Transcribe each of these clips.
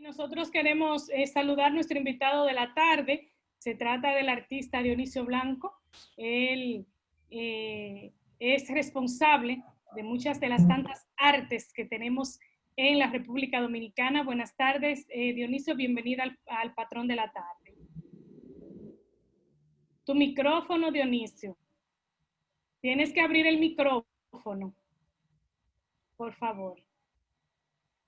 Nosotros queremos saludar a nuestro invitado de la tarde. Se trata del artista Dionisio Blanco. Él es responsable de muchas de las tantas artes que tenemos en la República Dominicana. Buenas tardes, Dionisio, bienvenida al Patrón de la Tarde. Tu micrófono, Dionisio. Tienes que abrir el micrófono, por favor.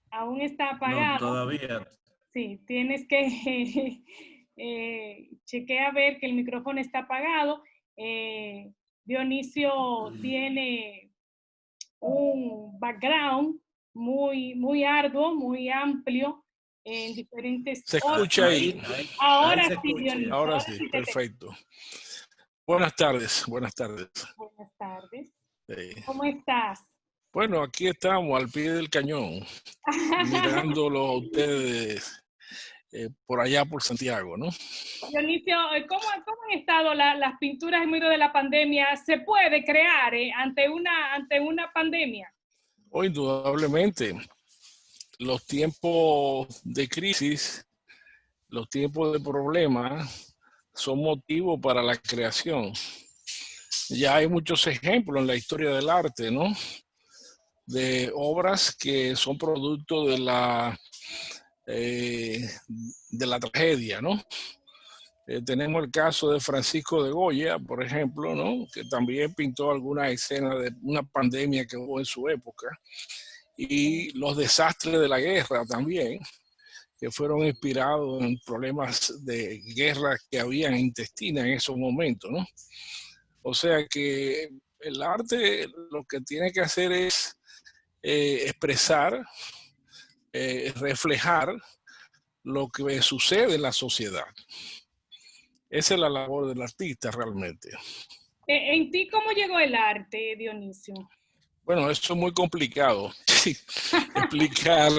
Aún está apagado. No, todavía. Sí, tienes que chequea a ver que el micrófono está apagado. Dionisio tiene un background muy arduo, muy amplio en diferentes... Se escucha ahí. Ahora se sí, escucha. Dionisio. Ahora sí, perfecto. Buenas tardes, buenas tardes. Buenas tardes. Sí. ¿Cómo estás? Bueno, aquí estamos al pie del cañón, mirándolo a ustedes por allá por Santiago, ¿no? Dionisio, ¿cómo han estado las pinturas en medio de la pandemia? ¿Se puede crear ante una pandemia? Oh, indudablemente, los tiempos de crisis, los tiempos de problemas son motivo para la creación. Ya hay muchos ejemplos en la historia del arte, ¿no? De obras que son producto de la tragedia, ¿no? Tenemos el caso de Francisco de Goya, por ejemplo, ¿no? Que también pintó alguna escena de una pandemia que hubo en su época, y los desastres de la guerra también, que fueron inspirados en problemas de guerra que había intestina en esos momentos, ¿no? O sea que el arte lo que tiene que hacer es expresar, reflejar lo que sucede en la sociedad. Esa es la labor del artista realmente. ¿En ti cómo llegó el arte, Dionisio? Bueno, eso es muy complicado explicar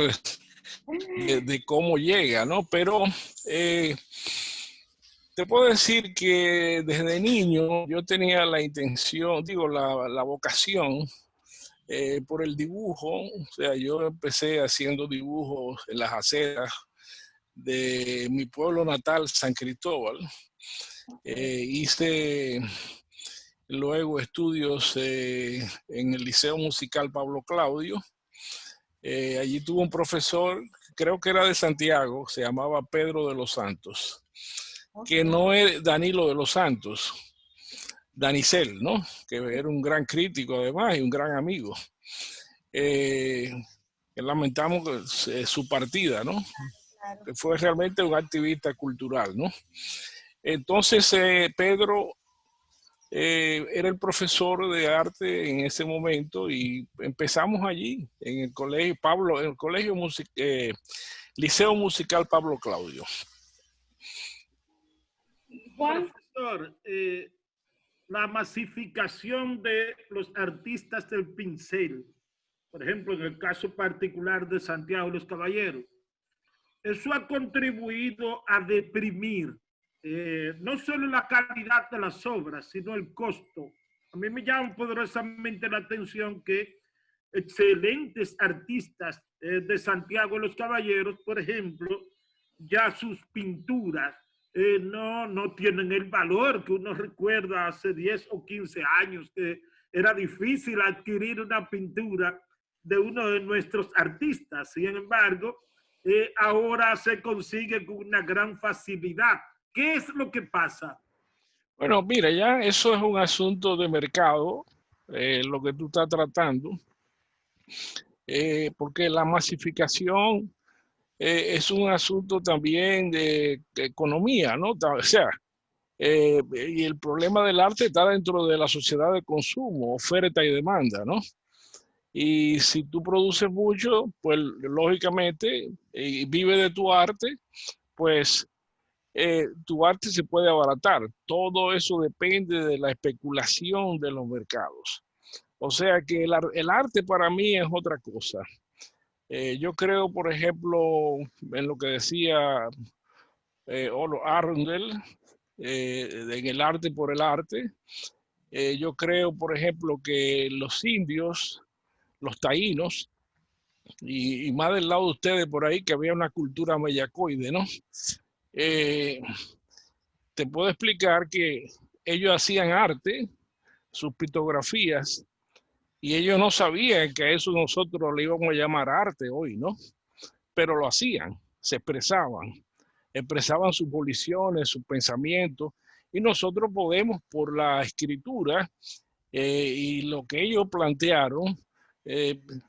de cómo llega, ¿no? Pero te puedo decir que desde niño yo tenía la intención, la vocación por el dibujo. O sea, yo empecé haciendo dibujos en las aceras de mi pueblo natal, San Cristóbal. Hice luego estudios en el Liceo Musical Pablo Claudio. Allí tuve un profesor, creo que era de Santiago, se llamaba Pedro de los Santos, que no es Danilo de los Santos, Danicel, ¿no? Que era un gran crítico además y un gran amigo. Lamentamos su partida, ¿no? Claro. Que fue realmente un activista cultural, ¿no? Entonces, Pedro era el profesor de arte en ese momento y empezamos allí, en el colegio Liceo Musical Pablo Claudio. Juan. Profesor, la masificación de los artistas del pincel, por ejemplo, en el caso particular de Santiago Los Caballeros, eso ha contribuido a deprimir no solo la calidad de las obras, sino el costo. A mí me llama poderosamente la atención que excelentes artistas de Santiago Los Caballeros, por ejemplo, ya sus pinturas no tienen el valor que uno recuerda hace 10 o 15 años, que era difícil adquirir una pintura de uno de nuestros artistas. Sin embargo, ahora se consigue con una gran facilidad. ¿Qué es lo que pasa? Bueno, mira, ya eso es un asunto de mercado, lo que tú estás tratando, porque la masificación es un asunto también de economía, ¿no? O sea, y el problema del arte está dentro de la sociedad de consumo, oferta y demanda, ¿no? Y si tú produces mucho, pues lógicamente, y vive de tu arte, pues tu arte se puede abaratar. Todo eso depende de la especulación de los mercados. O sea que el arte para mí es otra cosa. Yo creo, por ejemplo, en lo que decía Olo Arundel, en el arte por el arte. Yo creo, por ejemplo, que los indios, los taínos, y más del lado de ustedes por ahí, que había una cultura meyacoide, ¿no? Te puedo explicar que ellos hacían arte, sus pictografías, y ellos no sabían que a eso nosotros le íbamos a llamar arte hoy, ¿no? Pero lo hacían, se expresaban sus voliciones, sus pensamientos, y nosotros podemos, por la escritura y lo que ellos plantearon,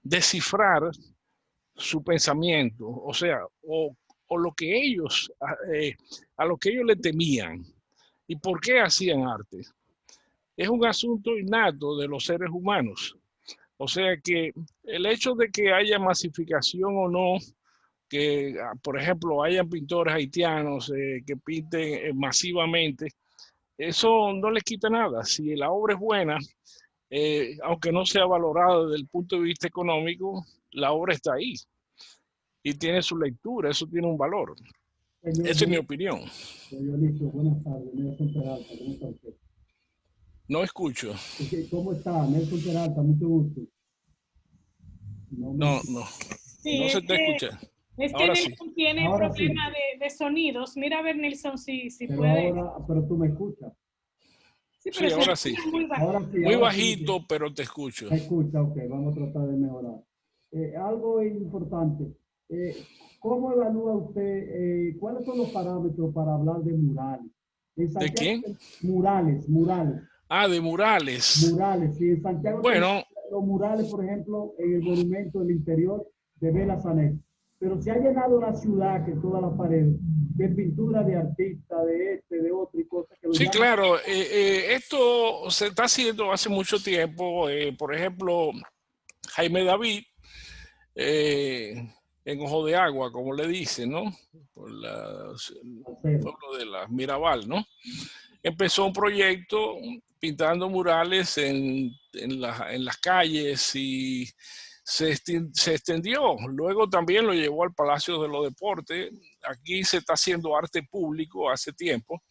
descifrar su pensamiento, o sea, o lo que ellos, a lo que ellos le temían. ¿Y por qué hacían arte? Es un asunto innato de los seres humanos. O sea que el hecho de que haya masificación o no, que por ejemplo hayan pintores haitianos que pinten masivamente, eso no les quita nada. Si la obra es buena, aunque no sea valorada desde el punto de vista económico, la obra está ahí y tiene su lectura, eso tiene un valor. Esa es mi opinión. Buenas tardes, Nelson Peralta, ¿cómo está usted? No escucho. ¿Cómo está? Nelson Peralta, mucho gusto. No sí, se te escucha. Es que Nelson tiene problema de sonidos. Mira a ver, Nelson, si puede. Pero tú me escuchas. Sí, pero ahora sí. Muy bajito, pero te escucho. Me escucha, ok, vamos a tratar de mejorar. Algo importante. ¿Cómo evalúa usted, cuáles son los parámetros para hablar de murales? ¿De quién? Murales. Ah, de murales. Murales, sí. En Santiago, bueno, los murales, por ejemplo, en el monumento del interior de Vela Sanet. Pero se ha llenado la ciudad, que todas las paredes, de pintura de artistas, de otro y cosas que... Sí, claro. Esto se está haciendo hace mucho tiempo. Por ejemplo, Jaime David, en Ojo de Agua, como le dicen, ¿no? Por el pueblo de la Mirabal, ¿no? Empezó un proyecto pintando murales en las calles y se extendió. Luego también lo llevó al Palacio de los Deportes. Aquí se está haciendo arte público hace tiempo,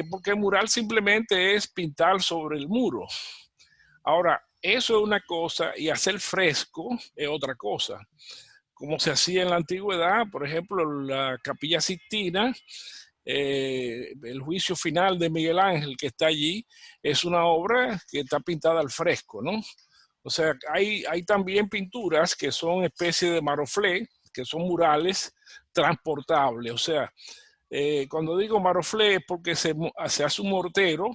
porque el mural simplemente es pintar sobre el muro. Ahora, eso es una cosa y hacer fresco es otra cosa. Como se hacía en la antigüedad, por ejemplo, la Capilla Sixtina, el juicio final de Miguel Ángel que está allí, es una obra que está pintada al fresco, ¿no? O sea, hay también pinturas que son especie de maroflé, que son murales transportables. O sea, cuando digo maroflé es porque se hace un mortero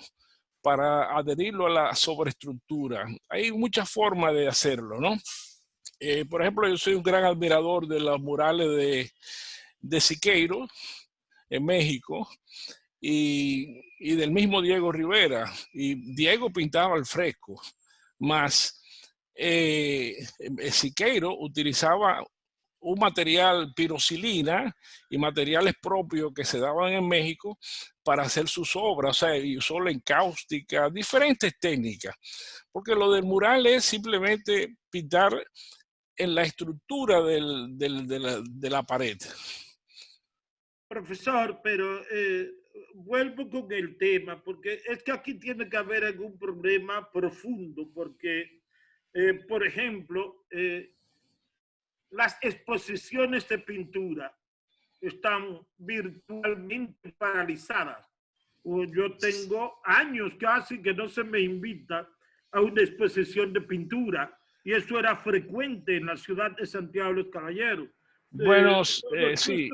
para adherirlo a la sobreestructura. Hay muchas formas de hacerlo, ¿no? Por ejemplo, yo soy un gran admirador de los murales de Siqueiro, en México, y del mismo Diego Rivera. Y Diego pintaba al fresco, más Siqueiro utilizaba un material pirocilina y materiales propios que se daban en México para hacer sus obras, o sea, y usó la encáustica, diferentes técnicas, porque lo del mural es simplemente pintar en la estructura de la pared. Profesor, pero vuelvo con el tema, porque es que aquí tiene que haber algún problema profundo, porque, por ejemplo, las exposiciones de pintura están virtualmente paralizadas. Yo tengo años casi que no se me invita a una exposición de pintura, y eso era frecuente en la ciudad de Santiago de los Caballeros. Bueno, sí.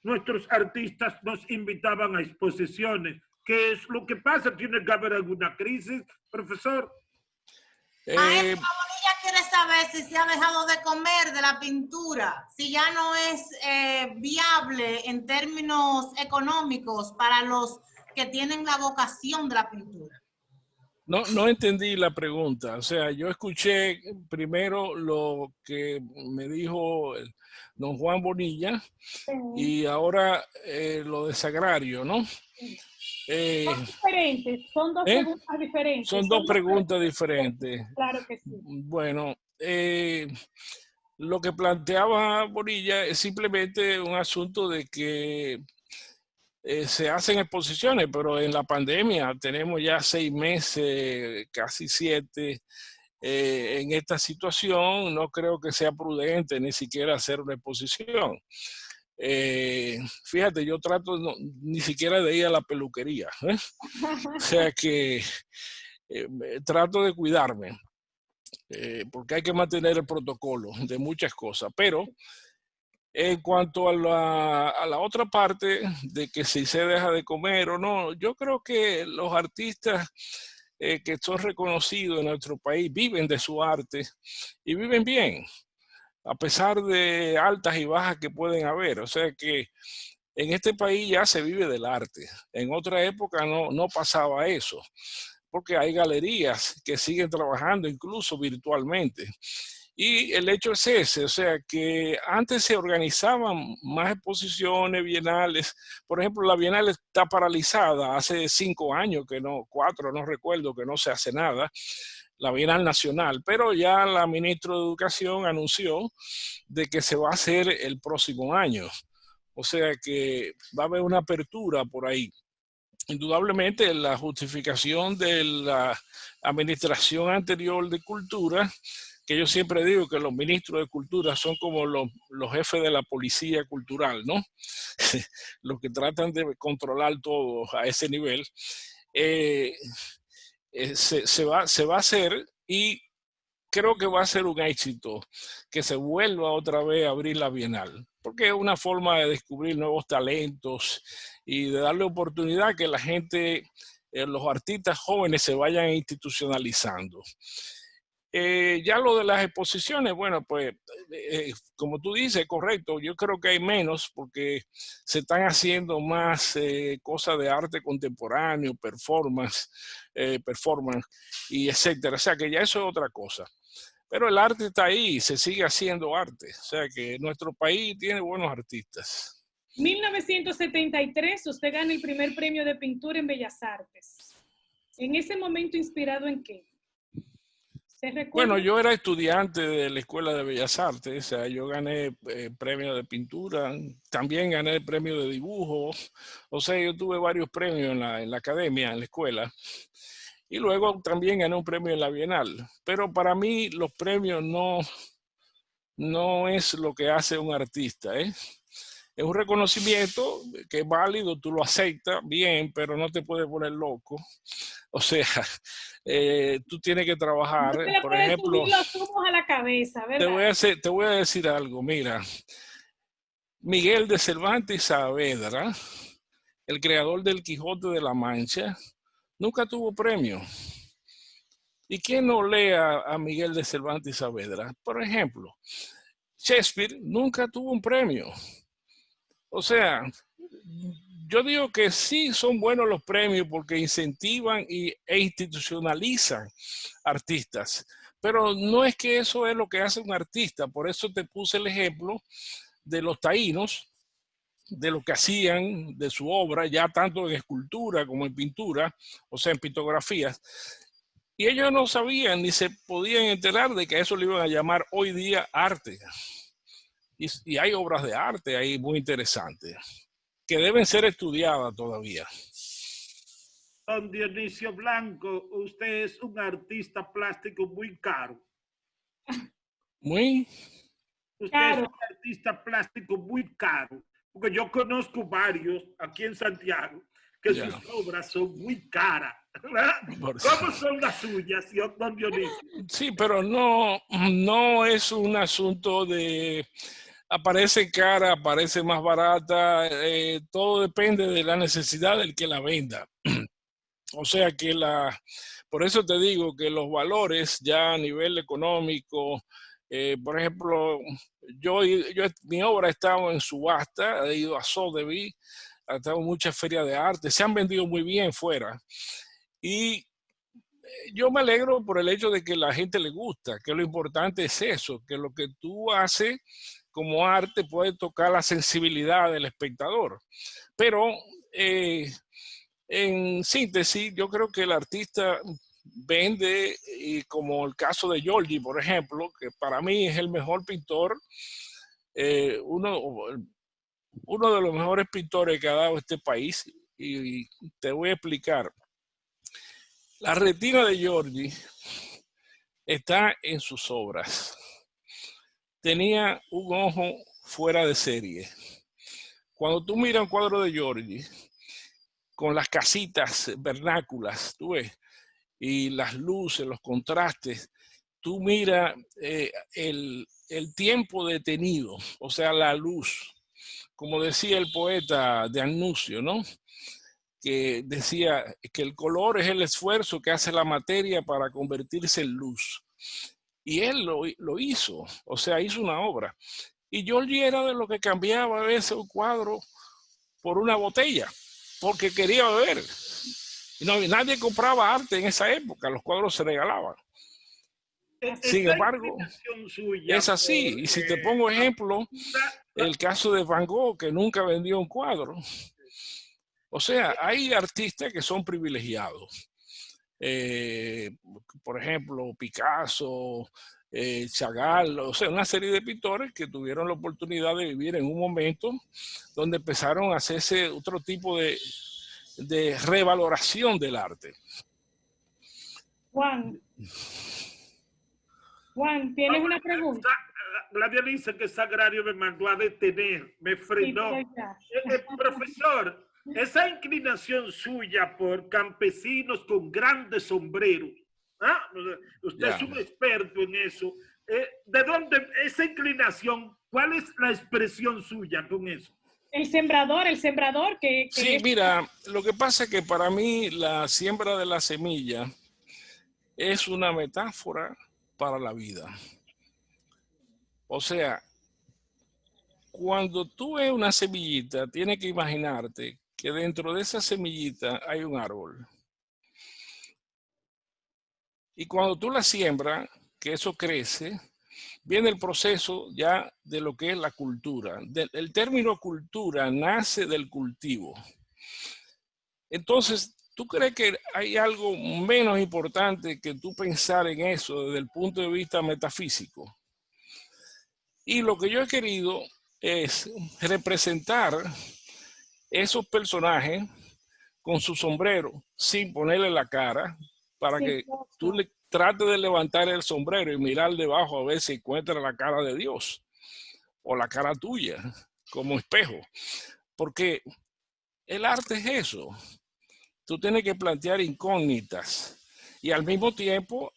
Nuestros artistas nos invitaban a exposiciones. ¿Qué es lo que pasa? ¿Tiene que haber alguna crisis, profesor? Maestro Bonilla quiere saber si se ha dejado de comer de la pintura, si ya no es viable en términos económicos para los que tienen la vocación de la pintura. No entendí la pregunta. O sea, yo escuché primero lo que me dijo don Juan Bonilla y ahora lo de Sagrario, ¿no? Son diferentes, son dos preguntas diferentes. Son dos preguntas diferentes. Claro que sí. Bueno, lo que planteaba Bonilla es simplemente un asunto de que se hacen exposiciones, pero en la pandemia tenemos ya 6 meses, casi 7, en esta situación, no creo que sea prudente ni siquiera hacer una exposición. Fíjate, yo trato ni siquiera de ir a la peluquería, ¿eh? O sea que trato de cuidarme, porque hay que mantener el protocolo de muchas cosas, pero en cuanto a la otra parte de que si se deja de comer o no, yo creo que los artistas que son reconocidos en nuestro país viven de su arte y viven bien, a pesar de altas y bajas que pueden haber. O sea que en este país ya se vive del arte. En otra época no pasaba eso, porque hay galerías que siguen trabajando incluso virtualmente. Y el hecho es ese, o sea que antes se organizaban más exposiciones bienales. Por ejemplo, la Bienal está paralizada hace 5 años, que no, 4, no recuerdo, que no se hace nada, la Bienal Nacional, pero ya la ministra de Educación anunció de que se va a hacer el próximo año. O sea que va a haber una apertura por ahí. Indudablemente la justificación de la administración anterior de Cultura, que yo siempre digo que los ministros de Cultura son como los jefes de la policía cultural, ¿no? Los que tratan de controlar todo a ese nivel. Se va a hacer y creo que va a ser un éxito que se vuelva otra vez a abrir la Bienal, porque es una forma de descubrir nuevos talentos y de darle oportunidad a que la gente, los artistas jóvenes se vayan institucionalizando. Ya lo de las exposiciones, bueno, pues como tú dices, correcto, yo creo que hay menos porque se están haciendo más cosas de arte contemporáneo, performance y etcétera. O sea que ya eso es otra cosa. Pero el arte está ahí, se sigue haciendo arte. O sea que nuestro país tiene buenos artistas. 1973, usted gana el primer premio de pintura en Bellas Artes. ¿En ese momento inspirado en qué? Bueno, yo era estudiante de la Escuela de Bellas Artes, o sea, yo gané premio de pintura, también gané el premio de dibujo, o sea, yo tuve varios premios en la academia, en la escuela, y luego también gané un premio en la Bienal, pero para mí los premios no es lo que hace un artista, ¿eh? Es un reconocimiento que es válido, tú lo aceptas bien, pero no te puedes poner loco. O sea, tú tienes que trabajar. No te por ejemplo, subir los humos a la cabeza, ¿verdad? Te voy a decir algo, mira. Miguel de Cervantes y Saavedra, el creador del Quijote de la Mancha, nunca tuvo premio. ¿Y quién no lee a Miguel de Cervantes y Saavedra? Por ejemplo, Shakespeare nunca tuvo un premio. O sea, yo digo que sí son buenos los premios porque incentivan e institucionalizan artistas, pero no es que eso es lo que hace un artista. Por eso te puse el ejemplo de los taínos, de lo que hacían de su obra, ya tanto en escultura como en pintura, o sea, en pictografías. Y ellos no sabían ni se podían enterar de que eso le iban a llamar hoy día arte. Y hay obras de arte ahí muy interesantes que deben ser estudiadas todavía. Don Dionisio Blanco, usted es un artista plástico muy caro. Muy Usted caro. Es un artista plástico muy caro, porque yo conozco varios aquí en Santiago que sus obras son muy caras. ¿Cómo son las suyas, don Dionisio? Sí, pero no es un asunto de aparece cara, aparece más barata, todo depende de la necesidad del que la venda. O sea que por eso te digo que los valores ya a nivel económico, por ejemplo, mi obra ha estado en subasta, he ido a Sotheby's, ha estado en muchas ferias de arte, se han vendido muy bien fuera. Y yo me alegro por el hecho de que la gente le gusta, que lo importante es eso, que lo que tú haces como arte puede tocar la sensibilidad del espectador. Pero en síntesis, yo creo que el artista vende, y como el caso de Giorgi, por ejemplo, que para mí es el mejor pintor, uno de los mejores pintores que ha dado este país, y te voy a explicar. La retina de Giorgi está en sus obras. Tenía un ojo fuera de serie. Cuando tú miras un cuadro de Giorgi, con las casitas vernáculas, tú ves, y las luces, los contrastes, tú miras el tiempo detenido, o sea, la luz. Como decía el poeta de Anuncio, ¿no? Que decía que el color es el esfuerzo que hace la materia para convertirse en luz. Y él lo hizo, o sea, hizo una obra. Y Giorgi era de lo que cambiaba a veces un cuadro por una botella, porque quería beber. Y nadie compraba arte en esa época, los cuadros se regalaban. Sin embargo, es así. Y si te pongo ejemplo, el caso de Van Gogh, que nunca vendió un cuadro. O sea, hay artistas que son privilegiados. Por ejemplo, Picasso, Chagall, o sea, una serie de pintores que tuvieron la oportunidad de vivir en un momento donde empezaron a hacerse otro tipo de revaloración del arte. Juan, ¿tienes una pregunta? Gladia dice que Sagrario me mandó a detener, me frenó. Profesor, esa inclinación suya por campesinos con grandes sombreros, ¿ah? Usted es un experto en eso. ¿De dónde esa inclinación? ¿Cuál es la expresión suya con eso? El sembrador que sí, mira, lo que pasa es que para mí la siembra de la semilla es una metáfora para la vida. O sea, cuando tú ves una semillita, tienes que imaginarte que dentro de esa semillita hay un árbol. Y cuando tú la siembras, que eso crece, viene el proceso ya de lo que es la cultura. El término cultura nace del cultivo. Entonces, ¿tú crees que hay algo menos importante que tú pensar en eso desde el punto de vista metafísico? Y lo que yo he querido es representar esos personajes con su sombrero sin ponerle la cara para que tú le trates de levantar el sombrero y mirar debajo a ver si encuentra la cara de Dios o la cara tuya como espejo. Porque el arte es eso. Tú tienes que plantear incógnitas y al mismo tiempo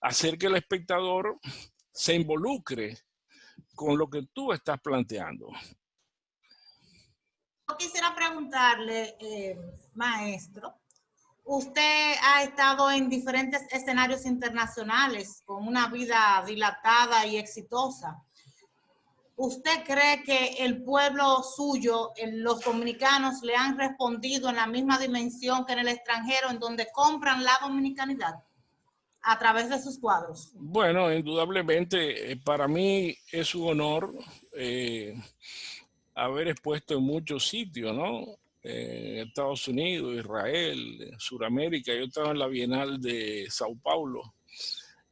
hacer que el espectador se involucre con lo que tú estás planteando. Yo quisiera preguntarle, maestro, usted ha estado en diferentes escenarios internacionales con una vida dilatada y exitosa. ¿Usted cree que el pueblo suyo, los dominicanos, le han respondido en la misma dimensión que en el extranjero, en donde compran la dominicanidad a través de sus cuadros? Bueno, indudablemente para mí es un honor haber expuesto en muchos sitios, ¿no? Estados Unidos, Israel, Sudamérica. Yo estaba en la Bienal de Sao Paulo,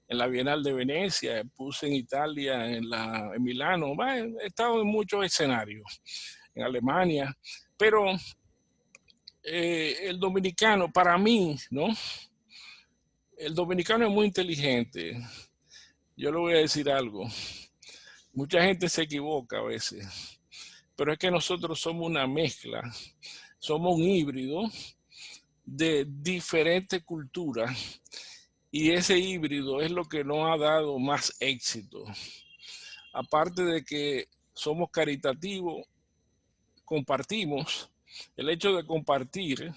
en la Bienal de Venecia, puse en Italia, en Milano. Bueno, he estado en muchos escenarios, en Alemania, pero el dominicano, para mí, ¿no? El dominicano es muy inteligente. Yo le voy a decir algo. Mucha gente se equivoca a veces, pero es que nosotros somos una mezcla, somos un híbrido de diferentes culturas y ese híbrido es lo que nos ha dado más éxito. Aparte de que somos caritativos, compartimos. El hecho de compartir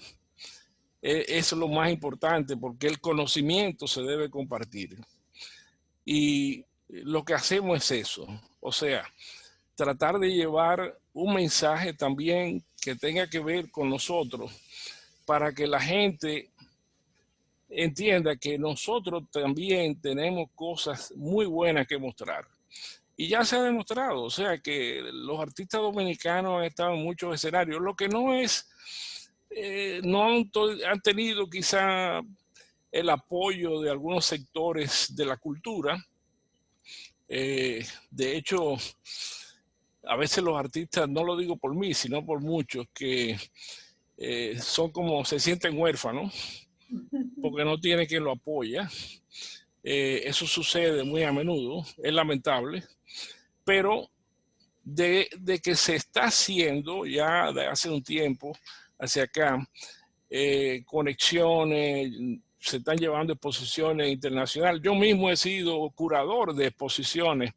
es lo más importante porque el conocimiento se debe compartir. Y lo que hacemos es eso, o sea, tratar de llevar un mensaje también que tenga que ver con nosotros para que la gente entienda que nosotros también tenemos cosas muy buenas que mostrar. Y ya se ha demostrado, o sea, que los artistas dominicanos han estado en muchos escenarios. Lo que no es, no han tenido quizá el apoyo de algunos sectores de la cultura. De hecho, a veces los artistas, no lo digo por mí, sino por muchos, que son como, se sienten huérfanos, porque no tiene quien lo apoya. Eso sucede muy a menudo, es lamentable, pero de que se está haciendo ya de hace un tiempo hacia acá, conexiones, se están llevando exposiciones internacionales. Yo mismo he sido curador de exposiciones.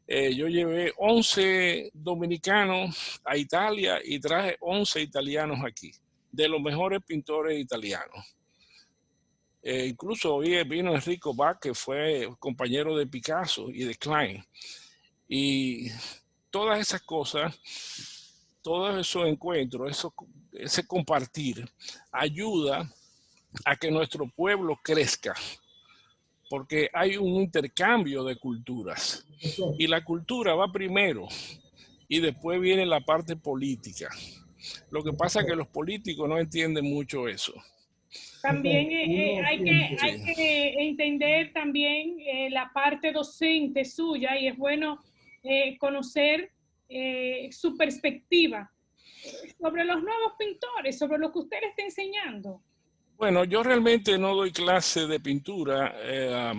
Yo llevé 11 dominicanos a Italia y traje 11 italianos aquí, de los mejores pintores italianos. Incluso hoy vino Enrico Bach, que fue compañero de Picasso y de Klein. Y todas esas cosas, todos esos encuentros, ese compartir, ayuda a que nuestro pueblo crezca, porque hay un intercambio de culturas. Y la cultura va primero y después viene la parte política. Lo que pasa es que los políticos no entienden mucho eso. También hay que entender también la parte docente suya, y es bueno conocer su perspectiva sobre los nuevos pintores, sobre lo que usted le está enseñando. Bueno, yo realmente no doy clase de pintura.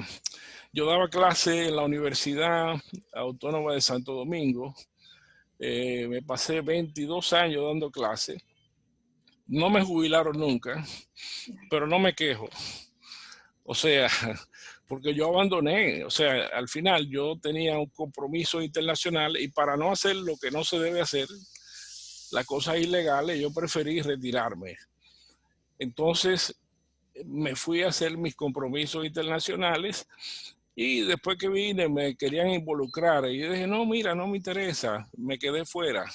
Yo daba clase en la Universidad Autónoma de Santo Domingo. Me pasé 22 años dando clase. No me jubilaron nunca, pero no me quejo. O sea, porque yo abandoné. O sea, al final yo tenía un compromiso internacional y para no hacer lo que no se debe hacer, las cosas ilegales, yo preferí retirarme. Entonces me fui a hacer mis compromisos internacionales y después que vine me querían involucrar y yo dije, no, mira, no me interesa, me quedé fuera.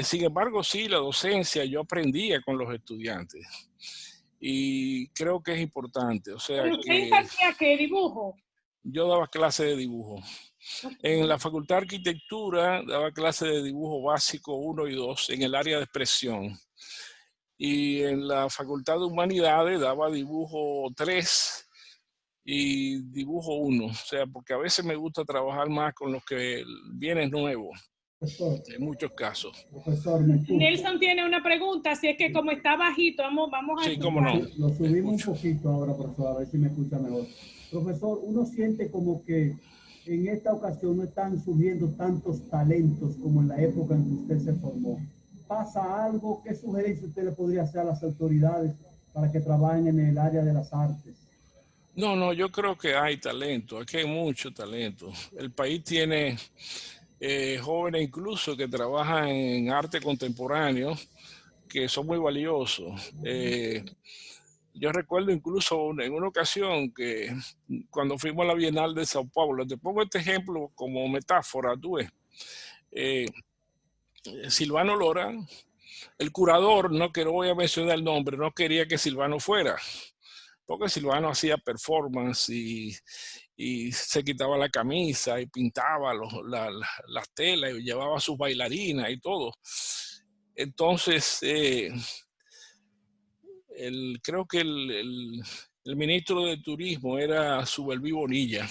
Sin embargo, sí, la docencia, yo aprendía con los estudiantes y creo que es importante. O sea, ¿Usted impartía qué dibujo? Yo daba clase de dibujo. En la Facultad de Arquitectura daba clase de dibujo básico 1 y 2 en el área de expresión. Y en la Facultad de Humanidades daba dibujo 3 y dibujo 1. O sea, porque a veces me gusta trabajar más con los que vienen nuevos. En muchos casos. Nelson tiene una pregunta, así es que como está bajito, vamos a... Sí, cómo no. Lo subimos un poquito ahora, profesor, a ver si me escucha mejor. Profesor, uno siente como que en esta ocasión no están surgiendo tantos talentos como en la época en que usted se formó. ¿Pasa algo? ¿Qué sugerencia usted le podría hacer a las autoridades para que trabajen en el área de las artes? No, yo creo que hay talento, aquí hay mucho talento. El país tiene jóvenes incluso que trabajan en arte contemporáneo, que son muy valiosos. Yo recuerdo incluso en una ocasión que cuando fuimos a la Bienal de Sao Paulo, te pongo este ejemplo como metáfora, tú ves, Silvano Lora, el curador, no que no voy a mencionar el nombre, no quería que Silvano fuera, porque Silvano hacía performance y se quitaba la camisa y pintaba las telas y llevaba sus bailarinas y todo. Entonces, creo que el ministro de Turismo era Subelví Bonilla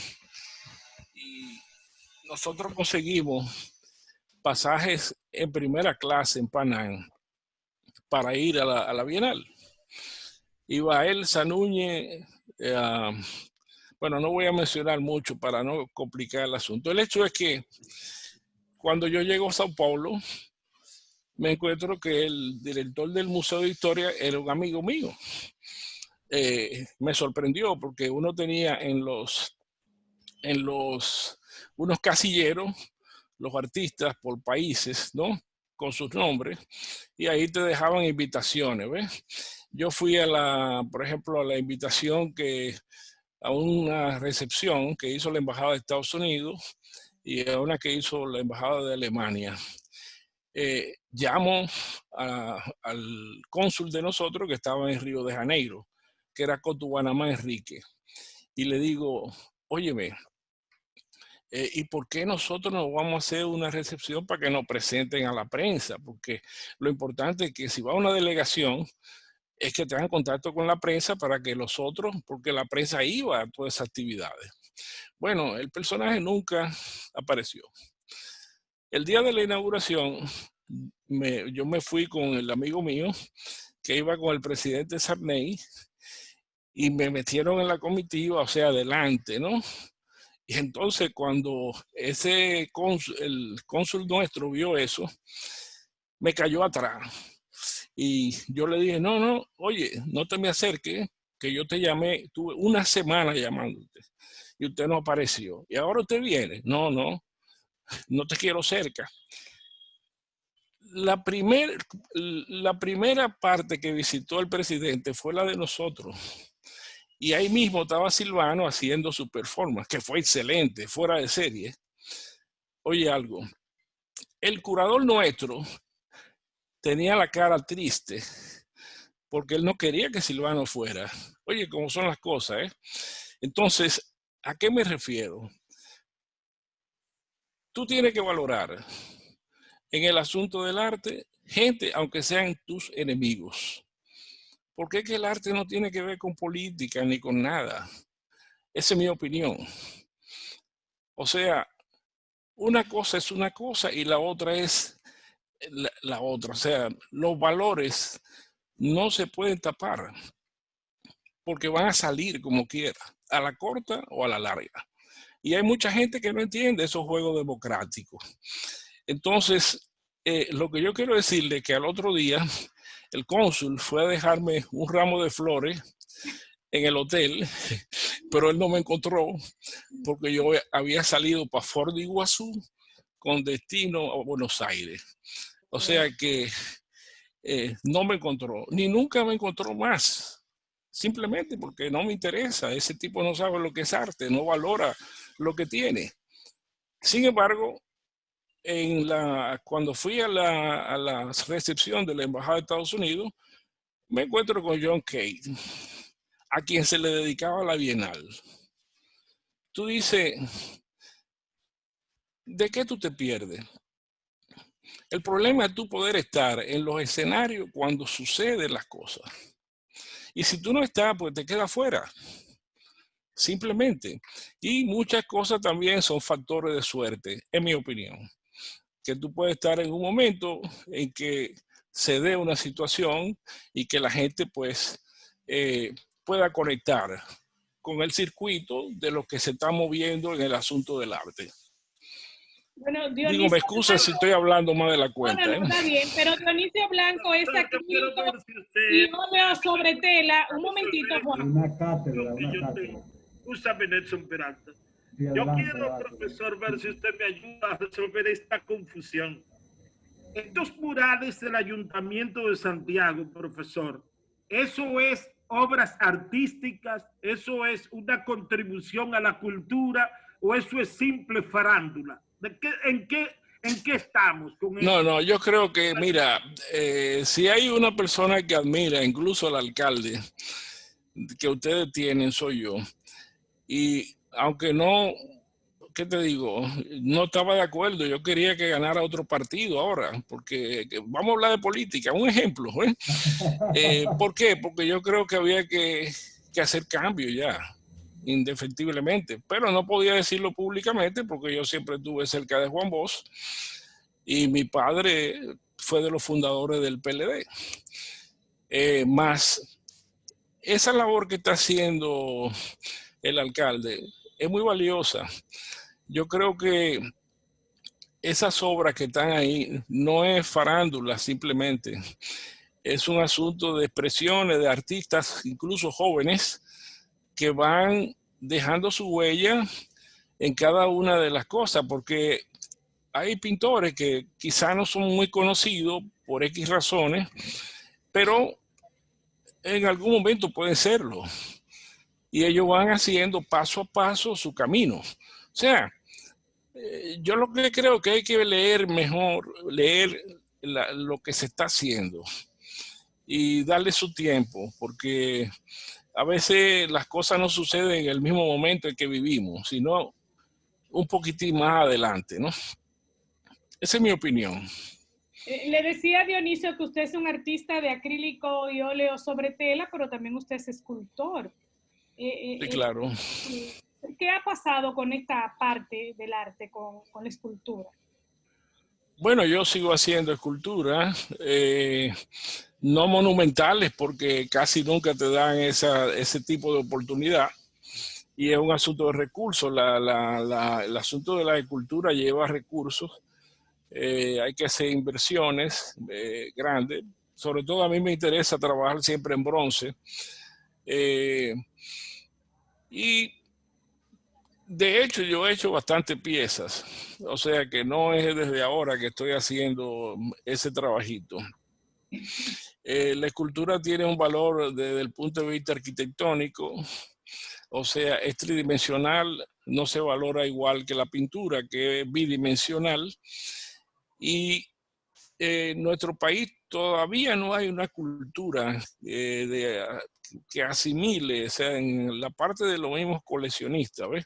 y nosotros conseguimos pasajes en primera clase en Panam para ir a la Bienal. Iba él, Sanúñez, bueno, no voy a mencionar mucho para no complicar el asunto. El hecho es que cuando yo llego a Sao Paulo, me encuentro que el director del Museo de Historia era un amigo mío. Me sorprendió porque uno tenía unos casilleros, los artistas por países, ¿no? Con sus nombres, y ahí te dejaban invitaciones, ¿ves? Yo fui por ejemplo, a la invitación a una recepción que hizo la Embajada de Estados Unidos y a una que hizo la Embajada de Alemania. Llamo al cónsul de nosotros que estaba en Río de Janeiro, que era Cotubanamá Enrique, y le digo, óyeme, ¿y por qué nosotros no vamos a hacer una recepción para que nos presenten a la prensa? Porque lo importante es que si va una delegación, es que tengan contacto con la prensa para que los otros, porque la prensa iba a todas esas actividades. Bueno, el personaje nunca apareció. El día de la inauguración, yo me fui con el amigo mío, que iba con el presidente Sarney, y me metieron en la comitiva, o sea, adelante, ¿no? Y entonces cuando el cónsul nuestro vio eso, me cayó atrás. Y yo le dije, no, oye, no te me acerques, que yo te llamé, tuve una semana llamándote y usted no apareció. Y ahora usted viene. No te quiero cerca. La primera parte que visitó el presidente fue la de nosotros. Y ahí mismo estaba Silvano haciendo su performance, que fue excelente, fuera de serie. Oye algo, el curador nuestro tenía la cara triste porque él no quería que Silvano fuera. Oye, cómo son las cosas, ¿eh? Entonces, ¿a qué me refiero? Tú tienes que valorar en el asunto del arte gente, aunque sean tus enemigos. Porque es que el arte no tiene que ver con política ni con nada. Esa es mi opinión. O sea, una cosa es una cosa y la otra es la otra. O sea, los valores no se pueden tapar porque van a salir como quiera, a la corta o a la larga. Y hay mucha gente que no entiende esos juegos democráticos. Entonces, lo que yo quiero decirle es que al otro día el cónsul fue a dejarme un ramo de flores en el hotel, pero él no me encontró porque yo había salido para Fort de Iguazú con destino a Buenos Aires. O sea que no me encontró, ni nunca me encontró más, simplemente porque no me interesa. Ese tipo no sabe lo que es arte, no valora lo que tiene. Sin embargo, cuando fui a la recepción de la Embajada de Estados Unidos, me encuentro con John Cade, a quien se le dedicaba la Bienal. Tú dices, ¿de qué tú te pierdes? El problema es tú poder estar en los escenarios cuando suceden las cosas. Y si tú no estás, pues te quedas fuera. Simplemente. Y muchas cosas también son factores de suerte, en mi opinión. Que tú puedes estar en un momento en que se dé una situación y que la gente pues pueda conectar con el circuito de lo que se está moviendo en el asunto del arte. Bueno, Dionisio, digo, me excusa si estoy hablando más de la cuenta. No, está bien, pero Dionisio Blanco es acrílico y óleo sobre tela. Un momentito, Juan. Una cátedra, una cátedra. Úsame, Nelson Peralta. Yo quiero, profesor, ver si usted me ayuda a resolver esta confusión. Estos murales del Ayuntamiento de Santiago, profesor, ¿eso es obras artísticas? ¿Eso es una contribución a la cultura? ¿O eso es simple farándula? ¿En qué estamos con eso? No, yo creo que, mira, si hay una persona que admira, incluso al alcalde que ustedes tienen, soy yo. Y aunque no, ¿qué te digo? No estaba de acuerdo. Yo quería que ganara otro partido ahora, porque vamos a hablar de política. Un ejemplo, ¿eh? ¿Por qué? Porque yo creo que había que hacer cambios ya, indefectiblemente. Pero no podía decirlo públicamente porque yo siempre estuve cerca de Juan Bosch y mi padre fue de los fundadores del PLD. Más esa labor que está haciendo el alcalde es muy valiosa. Yo creo que esas obras que están ahí no es farándula simplemente, es un asunto de expresiones de artistas, incluso jóvenes, que van dejando su huella en cada una de las cosas, porque hay pintores que quizá no son muy conocidos por X razones, pero en algún momento pueden serlo. Y ellos van haciendo paso a paso su camino. O sea, yo lo que creo que hay que leer mejor, leer lo que se está haciendo y darle su tiempo, porque a veces las cosas no suceden en el mismo momento en que vivimos, sino un poquitín más adelante, ¿no? Esa es mi opinión. Le decía a Dionisio que usted es un artista de acrílico y óleo sobre tela, pero también usted es escultor. Sí, claro. ¿Qué ha pasado con esta parte del arte, con la escultura? Bueno, yo sigo haciendo escultura. no monumentales, porque casi nunca te dan ese tipo de oportunidad. Y es un asunto de recursos. El asunto de la escultura lleva recursos. Hay que hacer inversiones grandes. Sobre todo a mí me interesa trabajar siempre en bronce. Y de hecho yo he hecho bastantes piezas. O sea que no es desde ahora que estoy haciendo ese trabajito. La escultura tiene un valor desde el punto de vista arquitectónico. O sea, es tridimensional, no se valora igual que la pintura, que es bidimensional. Y en nuestro país todavía no hay una cultura que asimile, o sea, en la parte de los mismos coleccionistas, ¿ves?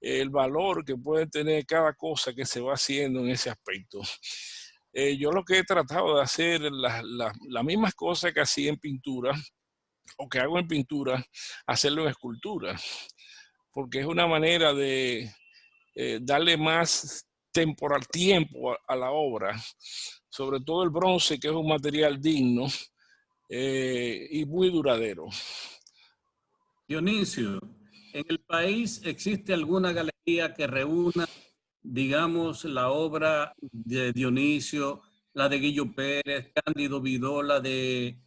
El valor que puede tener cada cosa que se va haciendo en ese aspecto. Yo lo que he tratado de hacer las mismas cosas que hacía en pintura, o que hago en pintura, hacerlo en escultura, porque es una manera de darle más tiempo a la obra, sobre todo el bronce, que es un material digno y muy duradero. Dionisio, ¿en el país existe alguna galería que reúna, digamos, la obra de Dionisio, la de Guillo Pérez, Cándido Vidó, la de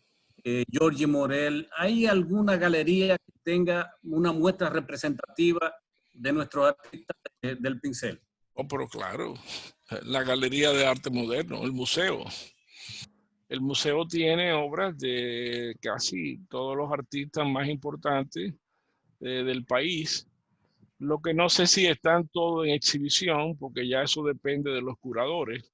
Giorgi Morel? ¿Hay alguna galería que tenga una muestra representativa de nuestros artistas del pincel? Oh, pero claro, la Galería de Arte Moderno, el museo. El museo tiene obras de casi todos los artistas más importantes del país. Lo que no sé si están todos en exhibición, porque ya eso depende de los curadores.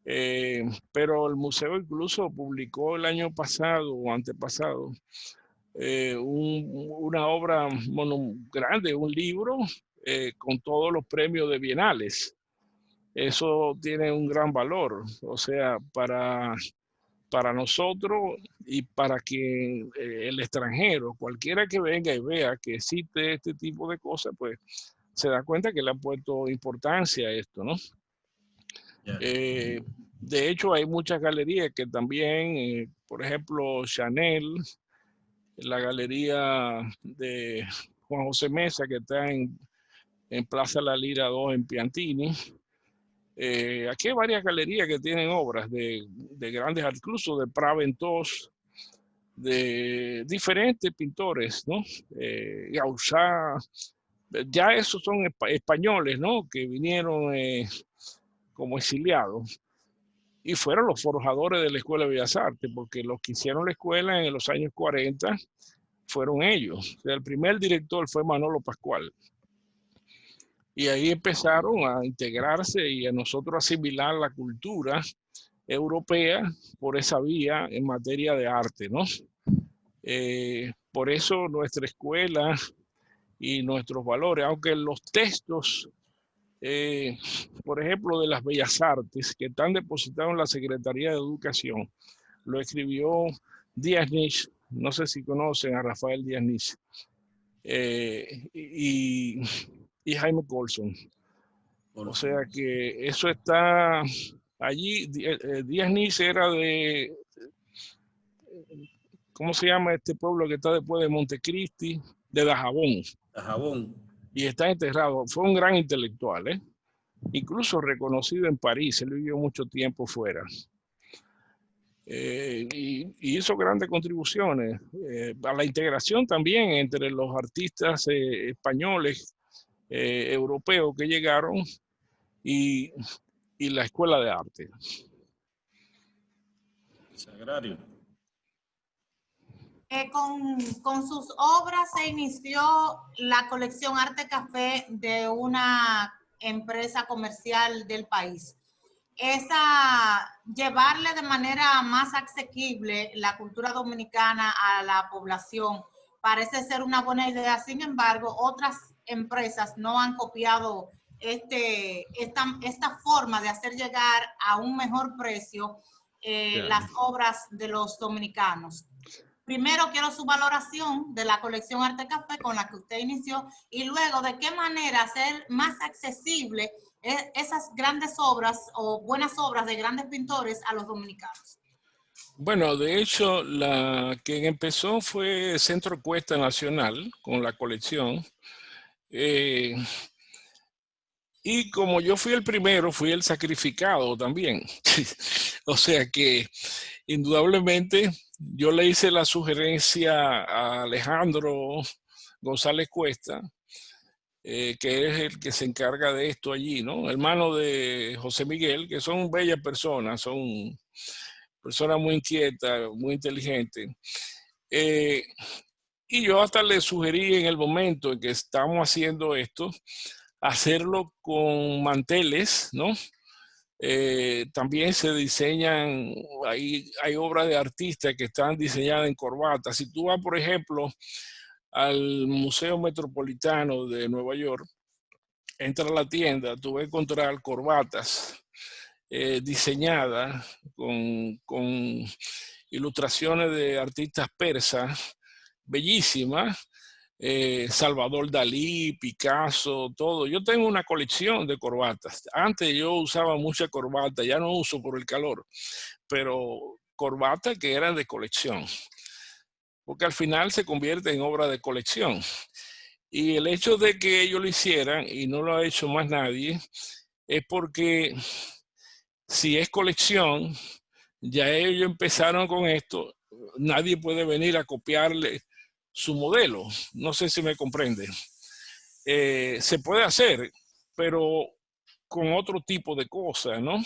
Pero el museo incluso publicó el año pasado o antepasado una obra grande, un libro con todos los premios de bienales. Eso tiene un gran valor, o sea, para nosotros y para que el extranjero, cualquiera que venga y vea que existe este tipo de cosas, pues se da cuenta que le han puesto importancia a esto, ¿no? De hecho, hay muchas galerías que también, por ejemplo, Chanel, la galería de Juan José Mesa, que está en Plaza La Lira 2 en Piantini. Aquí hay varias galerías que tienen obras de grandes, incluso de Praventos, de diferentes pintores, ¿no? Gauchá, ya esos son españoles, ¿no? Que vinieron como exiliados y fueron los forjadores de la Escuela de Bellas Artes, porque los que hicieron la escuela en los años 40 fueron ellos. O sea, el primer director fue Manolo Pascual. Y ahí empezaron a integrarse y a nosotros asimilar la cultura europea por esa vía en materia de arte, ¿no? Por eso nuestra escuela y nuestros valores, aunque los textos, por ejemplo, de las Bellas Artes, que están depositados en la Secretaría de Educación, lo escribió Díaz Nich, no sé si conocen a Rafael Díaz Nich, y Jaime Colson. O sea que eso está allí. Díaz Nich era de, ¿cómo se llama este pueblo que está después de Montecristi? De Dajabón. Dajabón. Y está enterrado. Fue un gran intelectual, ¿eh? Incluso reconocido en París. Él vivió mucho tiempo fuera. Y hizo grandes contribuciones a la integración también entre los artistas españoles, europeos que llegaron y la Escuela de Arte. Sagrario. Con sus obras se inició la colección Arte Café de una empresa comercial del país. Llevarle de manera más asequible la cultura dominicana a la población parece ser una buena idea. Sin embargo, otras empresas no han copiado esta forma de hacer llegar a un mejor precio las obras de los dominicanos. Primero quiero su valoración de la colección Arte Café con la que usted inició y luego de qué manera hacer más accesible esas grandes obras o buenas obras de grandes pintores a los dominicanos. Bueno, de hecho, quien empezó fue Centro Cuesta Nacional con la colección. Y como yo fui el primero, fui el sacrificado también. O sea que indudablemente yo le hice la sugerencia a Alejandro González Cuesta, que es el que se encarga de esto allí, ¿no? Hermano de José Miguel, que son bellas personas, son personas muy inquietas, muy inteligentes. Y yo hasta le sugerí en el momento en que estamos haciendo esto, hacerlo con manteles, ¿no? También se diseñan, hay obras de artistas que están diseñadas en corbatas. Si tú vas, por ejemplo, al Museo Metropolitano de Nueva York, entra a la tienda, tú vas a encontrar corbatas diseñadas con ilustraciones de artistas persas, bellísimas, Salvador Dalí, Picasso, todo. Yo tengo una colección de corbatas. Antes yo usaba mucha corbata, ya no uso por el calor, pero corbatas que eran de colección, porque al final se convierte en obra de colección. Y el hecho de que ellos lo hicieran y no lo ha hecho más nadie, es porque si es colección, ya ellos empezaron con esto, nadie puede venir a copiarle su modelo. No sé si me comprende. Se puede hacer, pero con otro tipo de cosas, ¿no?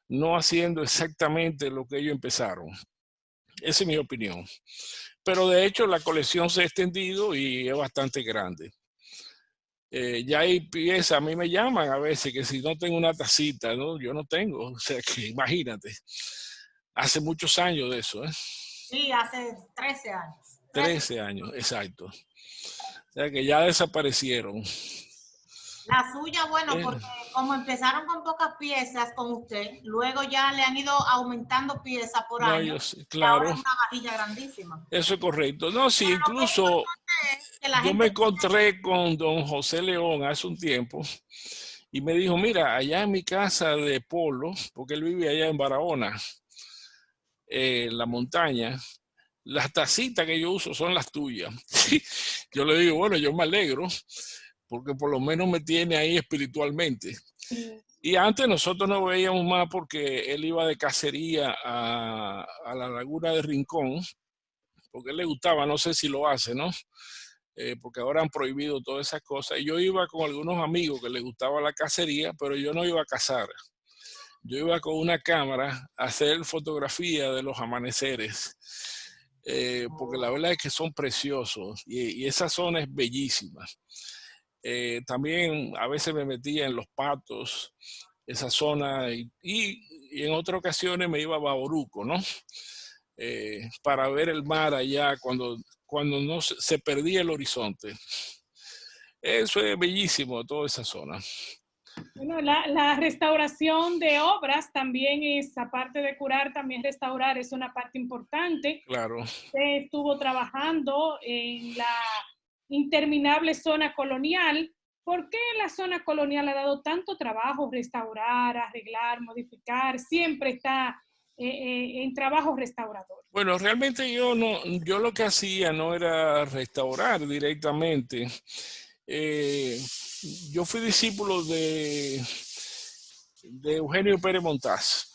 No haciendo exactamente lo que ellos empezaron. Esa es mi opinión. Pero de hecho la colección se ha extendido y es bastante grande. Ya hay piezas, a mí me llaman a veces que si no tengo una tacita, ¿no? Yo no tengo, o sea que imagínate. Hace muchos años de eso, ¿eh? Sí, hace 13 años. 13 años, exacto. O sea que ya desaparecieron. La suya, bueno, porque como empezaron con pocas piezas con usted, luego ya le han ido aumentando piezas por año. Claro. Y ahora es una vajilla grandísima. Eso es correcto. No, sí, incluso yo me encontré con don José León hace un tiempo y me dijo, mira, allá en mi casa de Polo, porque él vive allá en Barahona, la montaña, las tacitas que yo uso son las tuyas. Yo le digo, bueno, yo me alegro, porque por lo menos me tiene ahí espiritualmente. Y antes nosotros no veíamos más porque él iba de cacería a la laguna de Rincón, porque a él le gustaba, no sé si lo hace, ¿no? Porque ahora han prohibido todas esas cosas. Y yo iba con algunos amigos que les gustaba la cacería, pero yo no iba a cazar. Yo iba con una cámara a hacer fotografía de los amaneceres, porque la verdad es que son preciosos y esa zona es bellísima. También a veces me metía en los patos, esa zona, y en otras ocasiones me iba a Bauruco, ¿no? Para ver el mar allá cuando no se perdía el horizonte. Eso es bellísimo, toda esa zona. Bueno, la restauración de obras también es, aparte de curar, también restaurar es una parte importante. Claro. Usted estuvo trabajando en la interminable zona colonial. ¿Por qué la zona colonial ha dado tanto trabajo restaurar, arreglar, modificar? Siempre está en trabajo restaurador. Bueno, realmente yo lo que hacía no era restaurar directamente. Yo fui discípulo de Eugenio Pérez Montaz,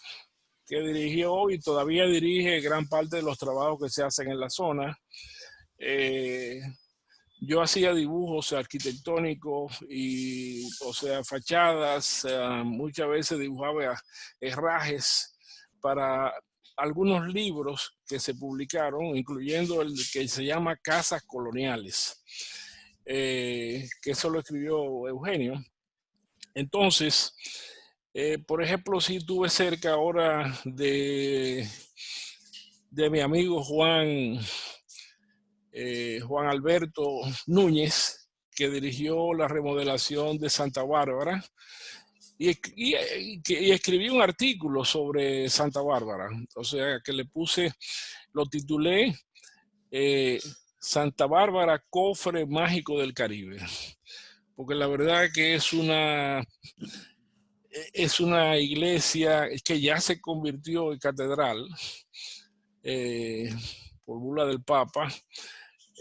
que dirigió y todavía dirige gran parte de los trabajos que se hacen en la zona. Yo hacía dibujos arquitectónicos y, o sea, fachadas, muchas veces dibujaba herrajes para algunos libros que se publicaron, incluyendo el que se llama Casas Coloniales, que eso lo escribió Eugenio. Entonces, por ejemplo, si estuve cerca ahora de mi amigo Juan Alberto Núñez, que dirigió la remodelación de Santa Bárbara, y escribí un artículo sobre Santa Bárbara, o sea, que lo titulé Santa Bárbara, cofre mágico del Caribe, porque la verdad que es una iglesia que ya se convirtió en catedral, por bula del Papa.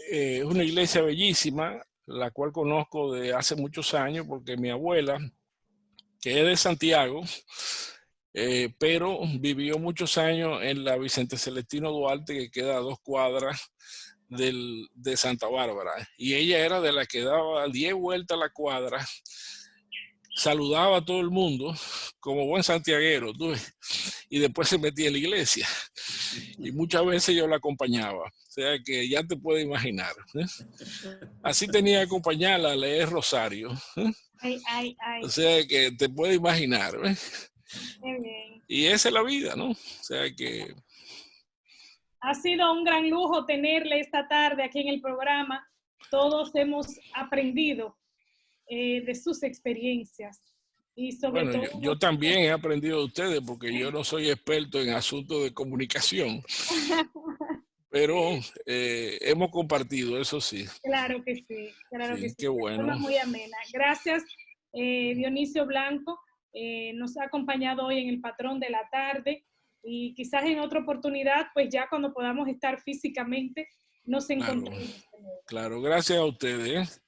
Es una iglesia bellísima, la cual conozco de hace muchos años, porque mi abuela, que es de Santiago, pero vivió muchos años en la Vicente Celestino Duarte, que queda a 2 cuadras de Santa Bárbara. Y ella era de la que daba 10 vueltas a la cuadra, saludaba a todo el mundo como buen santiaguero, y después se metía en la iglesia. Y muchas veces yo la acompañaba. O sea que ya te puedes imaginar. Así tenía que acompañarla a leer rosario. O sea que te puedes imaginar. Qué bien. Y esa es la vida, ¿no? O sea que... Ha sido un gran lujo tenerle esta tarde aquí en el programa. Todos hemos aprendido de sus experiencias. Y sobre todo... Yo también he aprendido de ustedes, porque yo no soy experto en asuntos de comunicación. Pero hemos compartido, eso sí. Claro que sí, claro que sí. Qué bueno. De forma muy amena. Gracias, Dionisio Blanco. Nos ha acompañado hoy en el Patrón de la Tarde, y quizás en otra oportunidad, pues ya cuando podamos estar físicamente, nos encontremos. Claro, gracias a ustedes.